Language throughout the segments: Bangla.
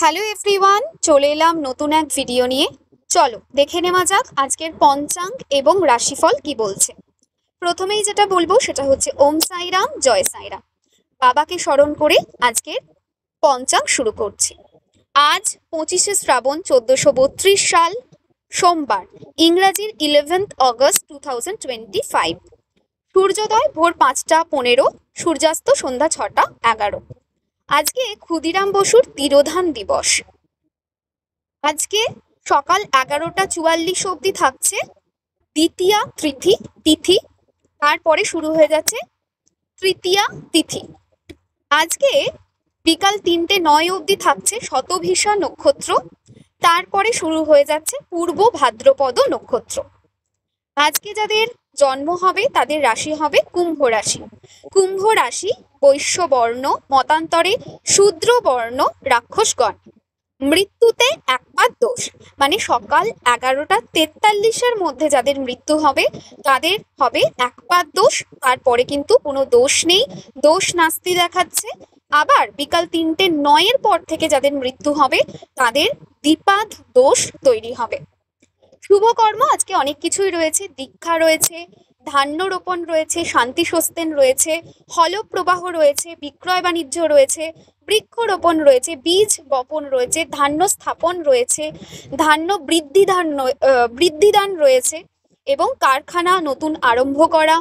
হ্যালো এভরিওয়ান, চলে এলাম নতুন এক ভিডিও নিয়ে। চলো দেখে নেওয়া যাক আজকের পঞ্চাঙ্গ এবং রাশিফল কি বলছে। প্রথমেই যেটা বলবো সেটা হচ্ছে ওম সাইরাম, জয় সাইরাম। বাবাকে স্মরণ করে আজকের পঞ্চাঙ্গ শুরু করছি। আজ 25শে শ্রাবণ 1432 সাল, সোমবার, ইংরাজির 11th অগস্ট 2025। সূর্যোদয় ভোর 5টা 15, সূর্যাস্ত সন্ধ্যা 6টা 11। আজকে ক্ষুদিরাম বসুর তিরোধান দিবস। আজকে সকাল 11টা 44 অবধি থাকছে দ্বিতীয়া তিথি, তারপরে শুরু হয়ে যাচ্ছে তৃতীয়া তিথি। আজকে বিকাল 3টে 9 অবধি থাকছে শতভিষা নক্ষত্র, তারপরে শুরু হয়ে যাচ্ছে পূর্ব ভাদ্রপদ নক্ষত্র। আজকে যাদের জন্ম হবে তাদের রাশি হবে কুম্ভ রাশি। কুম্ভ রাশি বৈশ্য বর্ণ, মতান্তরে শূদ্র বর্ণ, রাক্ষসগণ। মৃত্যুতে একপাত দোষ, মানে সকাল 11টা 43-এর মধ্যে যাদের মৃত্যু হবে তাদের হবে একপাত দোষ, তারপরে কিন্তু কোনো দোষ নেই, দোষ নাস্তি দেখাচ্ছে। আবার বিকাল 3টে 9-এর পর থেকে যাদের মৃত্যু হবে তাদের দ্বিপাদ দোষ তৈরি হবে। শুভকর্ম আজকে অনেক কিছুই রয়েছে, দীক্ষা রয়েছে, ধান্য রোপণ রয়েছে, শান্তি সস্তেন রয়েছে, হলপ্রবাহ রয়েছে, বিক্রয় বাণিজ্য রয়েছে, বৃক্ষরোপণ রয়েছে, বীজ বপন রয়েছে, ধান্য স্থাপন রয়েছে, ধান্য বৃদ্ধিদান রয়েছে, এবং কারখানা নতুন আরম্ভ করা,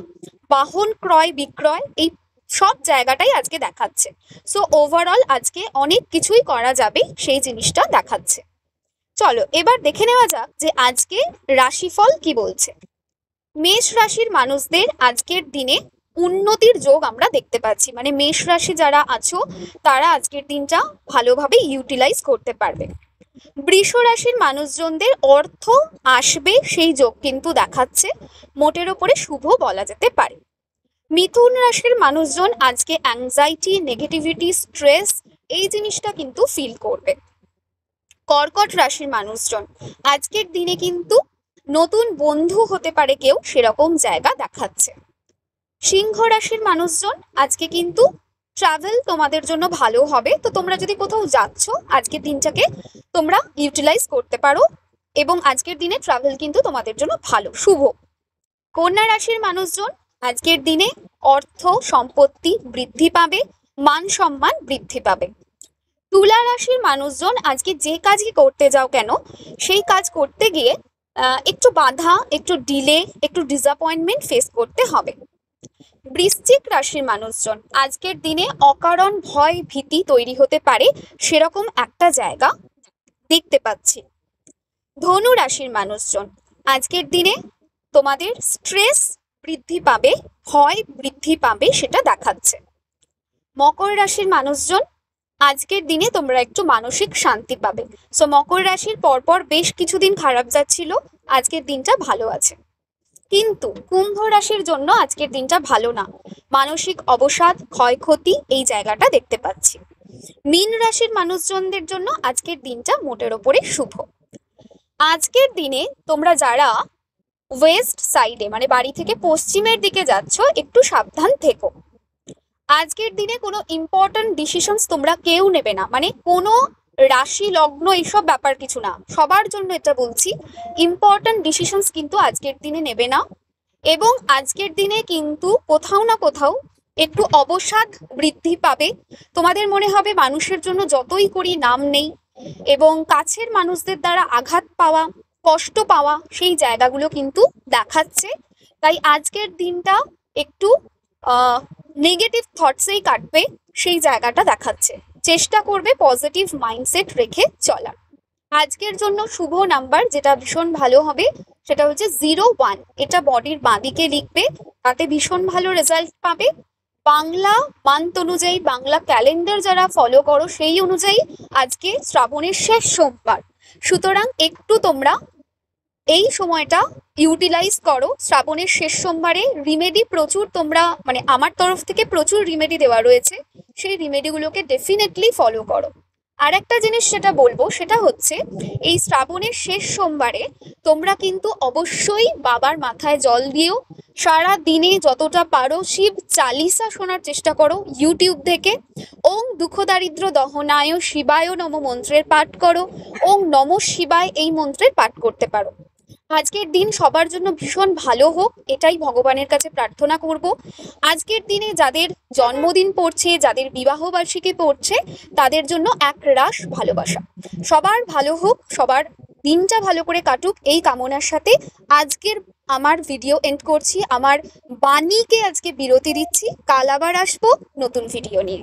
বাহন ক্রয় বিক্রয়, এই সব জায়গাটাই আজকে দেখাচ্ছে। সো ওভারঅল আজকে অনেক কিছুই করা যাবে, সেই জিনিসটা দেখাচ্ছে। চলো এবার দেখে নেওয়া যাক যে আজকে রাশিফল কি বলছে। মেষ রাশির মানুষদের আজকের দিনে উন্নতির যোগ আমরা দেখতে পাচ্ছি, মানে মেষ রাশি যারা আছো তারা আজকের দিনটা ভালোভাবে ইউটিলাইজ করতে পারবে। বৃষ রাশির মানুষজনদের অর্থ আসবে, সেই যোগ কিন্তু দেখাচ্ছে, মোটের ওপরে শুভ বলা যেতে পারে। মিথুন রাশির মানুষজন আজকে অ্যাংজাইটি, নেগেটিভিটি, স্ট্রেস এই জিনিসটা কিন্তু ফিল করবে। কর্কট রাশির মানুষজন আজকের দিনে কিন্তু নতুন বন্ধু হতে পারে কেউ, সেরকম জায়গা দেখাচ্ছে। সিংহ রাশির মানুষজন আজকে কিন্তু ট্রাভেল তোমাদের জন্য ভালো হবে, তো তোমরা যদি কোথাও যাচ্ছ আজকের দিনটাকে তোমরা ইউটিলাইজ করতে পারো, এবং আজকের দিনে ট্রাভেল কিন্তু তোমাদের জন্য ভালো শুভ। কন্যা রাশির মানুষজন আজকের দিনে অর্থ সম্পত্তি বৃদ্ধি পাবে, মান সম্মান বৃদ্ধি পাবে। তুলা রাশির মানুষজন আজকে যে কাজই করতে যাও কেন সেই কাজ করতে গিয়ে একটু বাধা, একটু ডিলে, একটু ডিসঅ্যাপয়েন্টমেন্ট ফেস করতে হবে। বৃশ্চিক রাশির মানুষজন আজকের দিনে অকারণ ভয় ভীতি তৈরি হতে পারে, সেরকম একটা জায়গা দেখতে পাচ্ছি। ধনু রাশির মানুষজন আজকের দিনে তোমাদের স্ট্রেস বৃদ্ধি পাবে, ভয় বৃদ্ধি পাবে, সেটা দেখাচ্ছে। মকর রাশির মানুষজন আজকের দিনে তোমরা একটু মানসিক শান্তি পাবে। সো মকর রাশির পরপর বেশ কিছুদিন খারাপ যাচ্ছিল, আজকের দিনটা ভালো আছে। কিন্তু কুম্ভ রাশির জন্য আজকের দিনটা ভালো না, মানসিক অবসাদ, ক্ষয়ক্ষতি এই জায়গাটা দেখতে পাচ্ছি। মীন রাশির মানুষজনদের জন্য আজকের দিনটা মোটের ওপরে শুভ। আজকের দিনে তোমরা যারা ওয়েস্ট সাইডে মানে বাড়ি থেকে পশ্চিমের দিকে যাচ্ছ একটু সাবধান থেকো। আজকের দিনে কোনো ইম্পর্টেন্ট ডিসিশনস তোমরা কেউ নেবে না, মানে কোনো রাশি লগ্ন এইসব ব্যাপার কিছু না, সবার জন্য এটা বলছি, ইম্পর্টেন্ট ডিসিশনস কিন্তু আজকের দিনে নেবে না। এবং আজকের দিনে কিন্তু কোথাও না কোথাও একটু অবসাদ বৃদ্ধি পাবে, তোমাদের মনে হবে মানুষের জন্য যতই করি নাম নেই, এবং কাছের মানুষদের দ্বারা আঘাত পাওয়া, কষ্ট পাওয়া, সেই জায়গাগুলো কিন্তু দেখাচ্ছে। তাই আজকের দিনটা একটু নেগেটিভ থটসেই কাটবে, সেই জায়গাটা দেখাচ্ছে। চেষ্টা করবে পজিটিভ মাইন্ডসেট রেখে চলার। আজকের জন্য শুভ নাম্বার যেটা ভীষণ ভালো হবে সেটা হচ্ছে 01, এটা বডির বাঁদিকে লিখবে, তাতে ভীষণ ভালো রেজাল্ট পাবে। বাংলা মান্থ অনুযায়ী, বাংলা ক্যালেন্ডার যারা ফলো করো সেই অনুযায়ী আজকে শ্রাবণের শেষ সোমবার, সুতরাং একটু তোমরা এই সময়টা ইউটিলাইজ করো। শ্রাবণের শেষ সোমবারে রিমেডি প্রচুর তোমরা, মানে আমার তরফ থেকে প্রচুর রিমেডি দেওয়া রয়েছে, সেই রিমেডিগুলোকে ডেফিনেটলি ফলো করো। আর একটা জিনিস সেটা বলবো, সেটা হচ্ছে এই শ্রাবণের শেষ সোমবারে তোমরা কিন্তু অবশ্যই বাবার মাথায় জল দিও। সারা দিনে যতটা পারো শিব চালিসা শোনার চেষ্টা করো ইউটিউব থেকে। ওং দুঃখ দারিদ্র দহনায় শিবায় নম মন্ত্রের পাঠ করো। ওং নম শিবায় এই মন্ত্রের পাঠ করতে পারো। আজকের দিন সবার জন্য ভীষণ ভালো হোক, এটাই ভগবানের কাছে প্রার্থনা করব। আজকের দিনে যাদের জন্মদিন পড়ছে, যাদের বিবাহ বার্ষিকী পড়ছে, তাদের জন্য এক রাশ ভালোবাসা। সবার ভালো হোক, সবার দিনটা ভালো করে কাটুক, এই কামনার সাথে আজকের আমার ভিডিও এন্ড করছি। আমার বাণীকে আজকে বিরতি দিচ্ছি। কাল আবার আসবো নতুন ভিডিও নিয়ে।